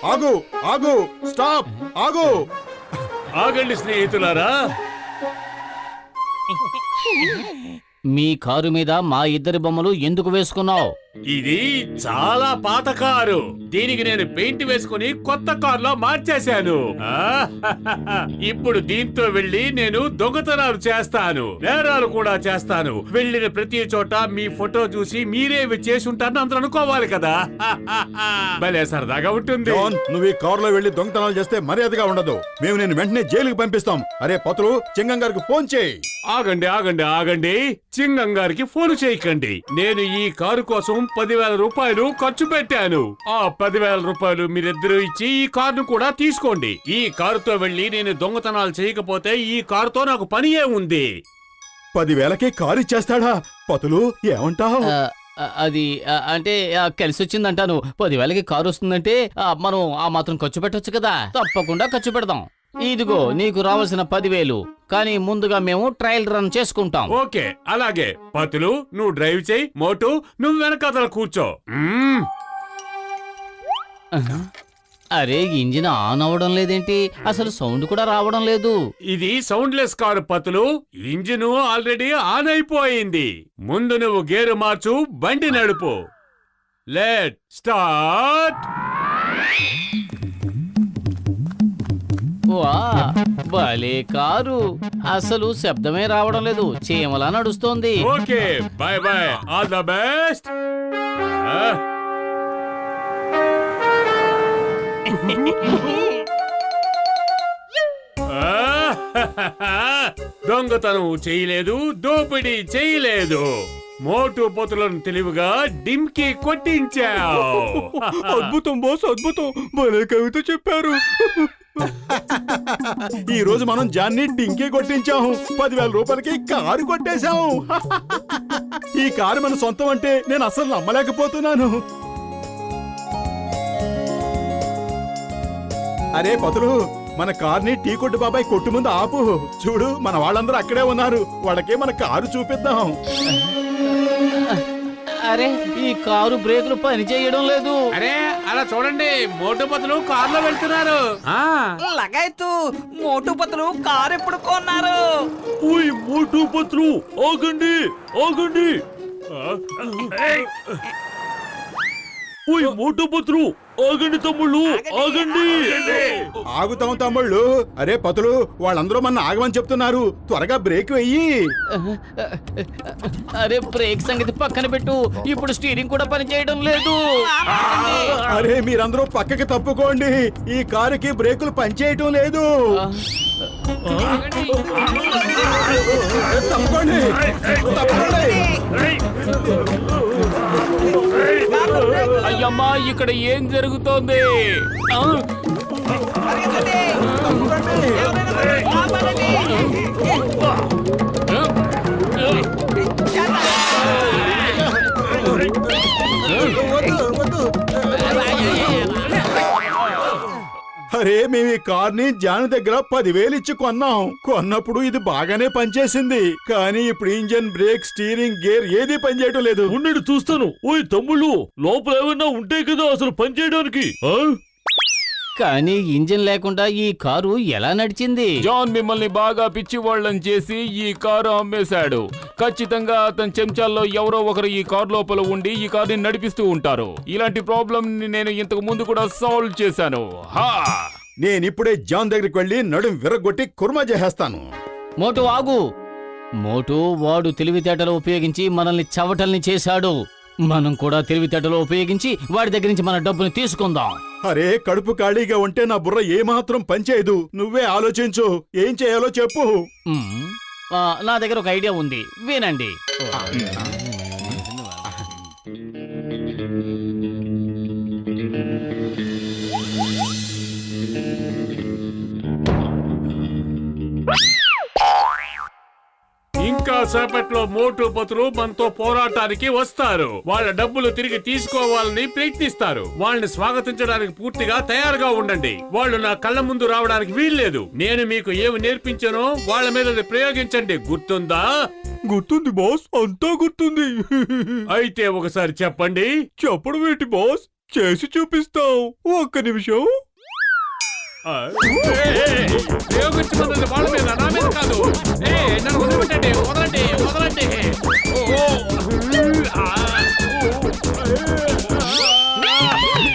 ఆగు ఆగు స్టాప్ ఆగు. ఆగండి స్నేహితులారా. మీ కారు మీద మా ఇద్దరి బొమ్మలు ఎందుకు వేసుకున్నావు? ఇది చాలా పాత కారు. దీనికి నేను పెయింట్ వేసుకుని కొత్త కారులో మార్చేశాను. ఇప్పుడు దీంతో వెళ్లి నేను దొంగతనాలు చేస్తాను, నేరాలు కూడా చేస్తాను. వెళ్ళిన ప్రతి చోట మీ ఫోటో చూసి మీరే చేసుంటారని అందరూ అనుకోవాలి కదా. భలే సరదాగా ఉంటుంది. నువ్వు ఈ కారులో వెళ్లి దొంగతనాలు చేస్తే మర్యాదగా ఉండదు. మేము నేను వెంటనే జైలుకి పంపిస్తాం. అరే పతులు, చింగం గారికి ఫోన్ చేయి. ఆగండి ఆగండి ఆగండి, చింగం గారికి ఫోన్ చేయకండి. నేను ఈ కారు కోసం 10,000 రూపాయలు ఖర్చు పెట్టాను. ఆ 10,000 రూపాయలు మీరిద్దరూ ఇచ్చి ఈ కారును కూడా తీసుకోండి. ఈ కారుతో వెళ్లి నేను దొంగతనాలు చేయకపోతే ఈ కారుతో నాకు పనియే ఉంది. 10,000కి కారు ఇచ్చేస్తాడా? పతులు ఏమంటావు? అది అంటే కలిసి వచ్చిందంటాను. 10,000కి కారు వస్తుందంటే మనం ఆ మాత్రం ఖర్చు పెట్టొచ్చు కదా. తప్పకుండా ఖర్చు పెడదాం. ఇదిగో నీకు రావాల్సిన 10,000. కానీ ముందుగా మేము ట్రయల్ రన్ చేసుకుంటాం. ఓకే, అలాగే. పతులు నువ్వు డ్రైవ్ చేయి, మోటు నువ్వు వెనకాతల కూర్చో. అరే, ఇంజిన్ ఆన్ అవ్వడం లేదేంటి? అసలు సౌండ్ కూడా రావడం లేదు. ఇది soundless car Patlu. Engine already on అయిపోయింది. ముందు నువ్వు గేరు మార్చు, బండి నడుపు. Let start. వా, భలే కారు. అసలు శబ్దమే రావడం లేదు, చీమలా నడుస్తోంది. Okay, bye bye, all the best. దొంగతనం చేయలేదు, దోపిడీ చేయలేదు. మోటు పొతులను తెలివిగా డిమ్కి కొట్టించావు. అద్భుతం బాస్, అద్భుతం. భలే కవిత చెప్పారు. ఈ రోజు మనం జాన్ని డింకి కొట్టించాము. 10,000 రూపాయలకి కారు కొట్టేశాము. ఈ కారు మన సొంతం అంటే నేను అసలు నమ్మలేకపోతున్నాను. అరే పతులు, మన కార్ని టీ కొట్టు బాబాయ్ కొట్టు ముందు ఆపు. చూడు, మన వాళ్ళందరూ అక్కడే ఉన్నారు. వాళ్ళకే మన కారు చూపిద్దాం. అరే, ఈ కారు బ్రేకులు పని చేయడం లేదు. అరే అలా చూడండి, మోటు పొతులు కారులో వెళ్తున్నారు. లగాయతు, మోటు పతులు కారు ఎప్పుడు కొన్నారు? ఓయ్ మోటు పొతులు, ఆగండి ఆగండి. ఓయ్ మోటు పొతులు, ఆగండి తమ్ముళ్ళు, ఆగండి. ఆగుతాం తమ్ముళ్ళు. అరే పతులు, వాళ్ళందరూ మన ఆగమని చెప్తున్నారు. త్వరగా బ్రేక్ వెయ్యి. అరే, బ్రేక్ సంగతి పక్కన పెట్టు. ఇప్పుడు స్టీరింగ్ కూడా పని చేయడం లేదు. అరే మీరందరూ పక్కకి తప్పుకోండి. ఈ కారుకి బ్రేకులు పనిచేయటం లేదు. తప్పుకోండి, తప్పుకోండి. అయ్యమ్మా, ఇక్కడ ఏం జరుగుతోంది? అరే, మేము ఈ కార్ని జాను దగ్గర 10,000 ఇచ్చి కొన్నాం. కొన్నప్పుడు ఇది బాగానే పనిచేసింది. కానీ ఇప్పుడు ఇంజన్, బ్రేక్, స్టీరింగ్, గేర్ ఏది పనిచేయడం లేదు. ఉండి చూస్తాను. ఓయ్ తమ్ముళ్ళు, లోపల ఏమైనా ఉంటే కదా అసలు పనిచేయడానికి. కానీ ఇంజిన్ లేకుండా ఈ కారు ఎలా నడిచింది? జాన్ మిమ్మల్ని బాగా పిచ్చివాళ్ళని చేసి ఈ కారు అమ్మేశాడు. ఖచ్చితంగా అతని చెంచాల్లో ఎవరో ఒకరు ఈ కారు లోపల ఉండి ఈ కారుని నడిపిస్తూ ఉంటారు. ఇలాంటి ప్రాబ్లం ని నేను ఇంతకు ముందు కూడా సాల్వ్ చేశాను. నేనిప్పుడే జాన్ దగ్గరికి వెళ్లి నడుం విరగొట్టి కుర్మా చేసేస్తాను. మోటు ఆగు. మోటు, వాడు తెలివితేటలు ఉపయోగించి మనల్ని చవటల్ని చేశాడు. మనం కూడా తెలివితేటలు ఉపయోగించి వాడి దగ్గర నుంచి మన డబ్బుని తీసుకుందాం. అరే, కడుపు ఖాళీగా ఉంటే నా బుర్ర ఏమాత్రం పనిచేయదు. నువ్వే ఆలోచించు, ఏం చేయాలో చెప్పు. నా దగ్గర ఒక ఐడియా ఉంది, వినండి. ఇంకా సేపట్లో మోటు పొతులు మనతో పోరాటానికి వస్తారు. వాళ్ళ డబ్బులు తిరిగి తీసుకోవాలని ప్రయత్నిస్తారు. వాళ్ళని స్వాగతించడానికి పూర్తిగా తయారుగా ఉండండి. వాళ్ళు నా కళ్ళ ముందు రావడానికి వీల్లేదు. నేను మీకు ఏమి నేర్పించానో వాళ్ళ మీద ప్రయోగించండి. గుర్తుందా? గుర్తుంది బాస్, అంతా గుర్తుంది. అయితే ఒకసారి చెప్పండి. చెప్పడం ఏంటి బాస్? చేసి చూపిస్తాం. ఒక్క నిమిషం. ప్రయోగించి వదలండి, వాళ్ళ మీద, నా మీద కాదు. నన్ను వదిలిపెట్టండి, వదలండి, వదలండి.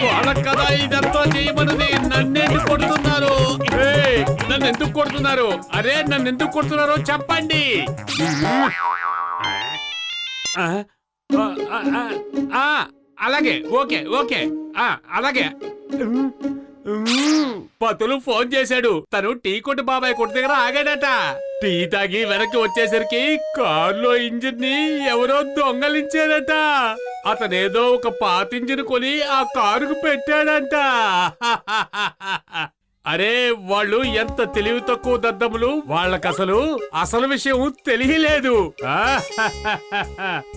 వాళ్ళ కదా ఇదంతా చేయమన్నది. నన్నెందుకు కొడుతున్నారు? నన్ను ఎందుకు కొడుతున్నారు? అరే నన్ను ఎందుకు కొడుతున్నారో చెప్పండి. అలాగే, ఓకే ఓకే, అలాగే. పతులు ఫోన్ చేశాడు. తను టీ కొట్టు బాబాయ్ కొట్టు దగ్గర ఆగాడట. టీ తాగి వెనక్కి వచ్చేసరికి కారులో ఇంజిన్ ని ఎవరో దొంగలించాడట. అతనేదో ఒక పాత ఇంజిన్ కొని ఆ కారుకు పెట్టాడంట. అరే వాళ్ళు ఎంత తెలివి తక్కువ దద్దములు. వాళ్ళకసలు అసలు విషయం తెలియలేదు.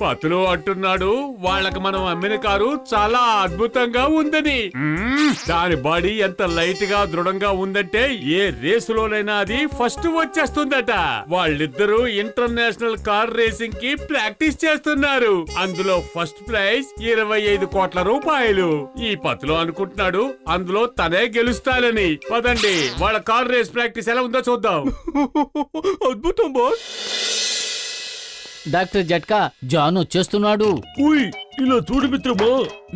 పతులు అంటున్నాడు వాళ్ళకి మనం అమ్మిన కారు చాలా అద్భుతంగా ఉందని. దాని బాడీ ఎంత లైట్ గా దృఢంగా ఉందంటే ఏ రేసులోనైనా అది ఫస్ట్ వచ్చేస్తుందట. వాళ్ళిద్దరూ ఇంటర్నేషనల్ కార్ రేసింగ్ కి ప్రాక్టీస్ చేస్తున్నారు. అందులో ఫస్ట్ ప్రైజ్ 25 కోట్ల రూపాయలు. ఈ పతులు అనుకుంటున్నాడు అందులో తనే గెలుస్తానని. పదండి వాళ్ళ కార్ రేస్ ప్రాక్టీస్ ఎలా ఉందో చూద్దాం. అద్భుతం బాస్. డాక్టర్ జట్కా, జాన్ వచ్చేస్తున్నాడు. ఉయ్, ఇలా చూడు మిత్రమా,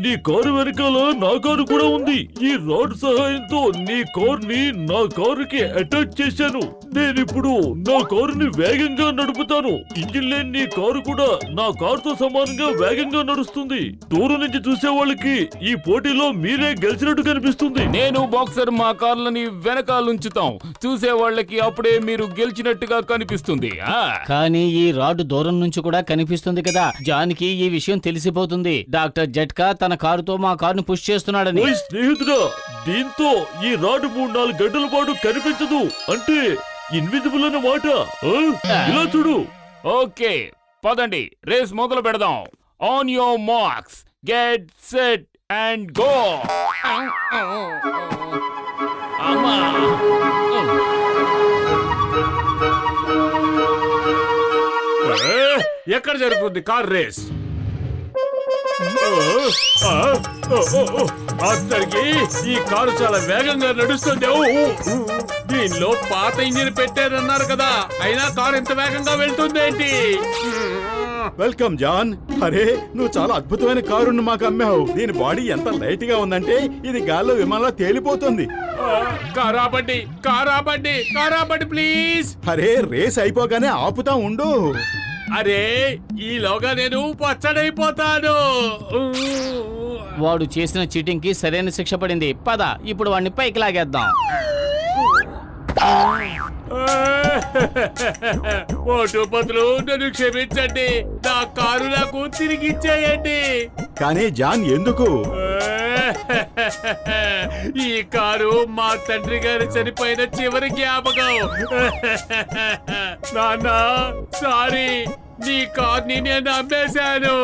నీ కారు వెనకాల నా కారు కూడా ఉంది. ఈ రాడ్ సహాయంతో నీ కారుని నా కారుకి అటాచ్ చేశాను. నేనిప్పుడు నా కారుని వేగంగా నడుపుతాను. ఇంజిన్ లేని నీ కారు కూడా నా కారుతో సమానంగా వేగంగా నడుస్తుంది. దూరం నుంచి చూసే వాళ్ళకి ఈ పోటీలో మీరే గెలిచినట్టు కనిపిస్తుంది. నేను బాక్సర్ మా కార్లని వెనకాలుంచుతాం. చూసే వాళ్ళకి అప్పుడే మీరు గెలిచినట్టుగా కనిపిస్తుంది. కానీ ఈ రాడ్ దూరం నుంచి కూడా కనిపిస్తుంది కదా. జాన్కి ఈ విషయం తెలిసిపోతుంది. డాక్టర్ జట్కా తన కారుతో మా కారును పుష్ చేస్తున్నాడని. ఓయ్ స్నేహితుడా, దీంతో ఈ రాడ్ 3-4 గంటల పాటు కనిపించదు. అంటే ఇన్విజిబుల్ అన్నమాట. ఇలా చూడు. ఓకే పదండి, రేస్ మొదలు పెడదాం. On your marks, get set and go. ఎక్కడ జరుగుతుంది కార్ రేస్? అతనికి ఈ కారు చాలా వేగంగా నడుస్తుంది. దీనిలో పాత ఇంజిన్ పెట్టారన్నారు కదా, అయినా కారు ఎంత వేగంగా వెళ్తుందేంటి? Welcome John. అరే నువ్వు చాలా అద్భుతమైన కారును మాకు అమ్మావు. దీని బాడీ ఎంత లైట్ గా ఉందంటే ఇది గాల్లో విమానంలో తేలిపోతుంది. కారాబండి, కారాబండి, కారాబండి ప్లీజ్. అరే రేస్ అయిపోగానే ఆపుతా ఉండు. అరే ఈలోగా నేను పచ్చడైపోతాను. వాడు చేసిన చీటింగ్ కి సరైన శిక్ష పడింది. పద ఇప్పుడు వాడిని పైకి లాగేద్దాం. ఓటు పతులు నన్ను క్షమించండి. నా కారు నాకు తిరిగి ఇచ్చేయండి. కానీ జాన్ ఎందుకు? ఈ కారు మా తండ్రి గారు చనిపోయిన చివరి జ్ఞాపకం. నాన్న సారీ, నీ కార్ని నేను అమ్మేశాను.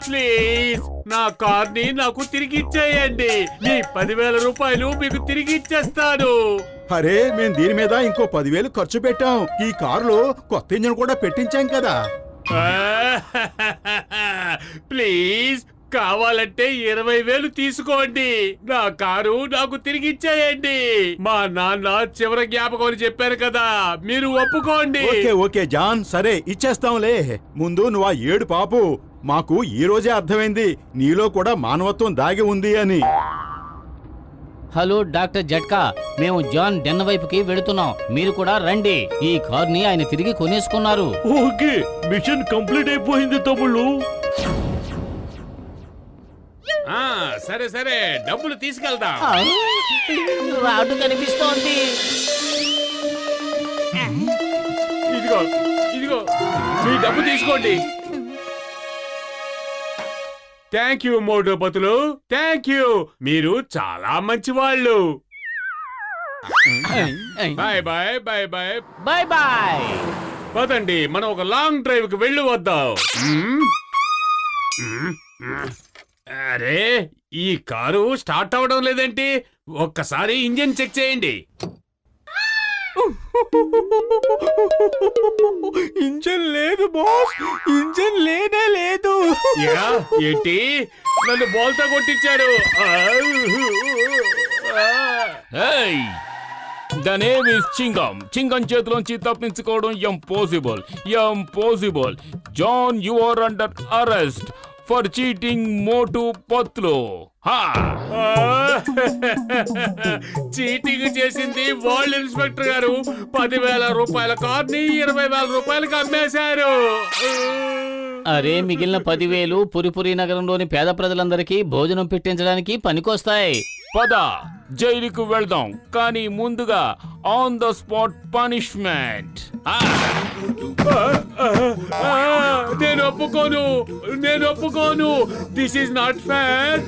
ప్లీజ్ నా కార్ని నాకు తిరిగి ఇచ్చేయండి. నీ 10,000 రూపాయలు మీకు తిరిగి ఇచ్చేస్తాను. అరే మేము దీని మీద ఇంకో 10,000 ఖర్చు పెట్టాం. ఈ కారులో కొత్త ఇంజిన్ కూడా పెట్టించాం కదా. ప్లీజ్ కావాలంటే 20,000 తీసుకోండి. నా కారు నాకు తిరిగి ఇచ్చేయండి. మా నాన్న చివరి జ్ఞాపకం అని చెప్పారు కదా, మీరు ఒప్పుకోండి. ఓకే ఓకే జాన్, సరే ఇచ్చేస్తాంలే. ముందు నువ్వు ఆ ఏడు పాపు. మాకు ఈ రోజే అర్థమైంది నీలో కూడా మానవత్వం దాగి ఉంది అని. హలో డాక్టర్ జట్కా, మేము జాన్ డెన్ వైపుకి వెళుతున్నాం. మీరు కూడా రండి. ఈ కార్ని ఆయన తిరిగి కొనేసుకున్నారు. ఓకే, మిషన్ కంప్లీట్ అయిపోయింది తమ్ముళ్ళు. సరే సరే, డబ్బులు తీసుకెళ్దాం. రాడు కనిపిస్తోంది. ఇదిగో ఇదిగో మీ డబ్బు తీసుకోండి. థ్యాంక్ యూ మోటోపతులు, థ్యాంక్ యూ. మీరు చాలా మంచి వాళ్ళు. Bye bye bye bye bye bye. పదండి మనం ఒక లాంగ్ డ్రైవ్ కి వెళ్ళి వద్దాం. అరే ఈ కారు స్టార్ట్ అవడం లేదేంటి? ఒక్కసారి ఇంజిన్ చెక్ చేయండి. ఇంజన్ లేదు బాస్, ఇంజన్ లేనే లేదు. యా, ఏంటి నన్ను బోల్తా కొట్టించారు? The name is Chingam. Chingam చేతిలోంచి తప్పించుకోవడం impossible. John, you are under arrest for cheating Motu Patlu. Cheating చేసింది వరల్డ్ ఇన్స్పెక్టర్ గారు. 10,000 రూపాయల కార్ని 20,000 రూపాయలకు అమ్మేశారు. అరే, మిగిలిన 10,000 పురిపురి నగరంలోని పేద ప్రజలందరికీ భోజనం పెట్టించడానికి పనికొస్తాయి. పద, జైలుకు వెళ్దాం. కానీ ముందుగా ఆన్ ద స్పాట్ పనిష్మెంట్. నేను ఒప్పుకోను. This is not fair.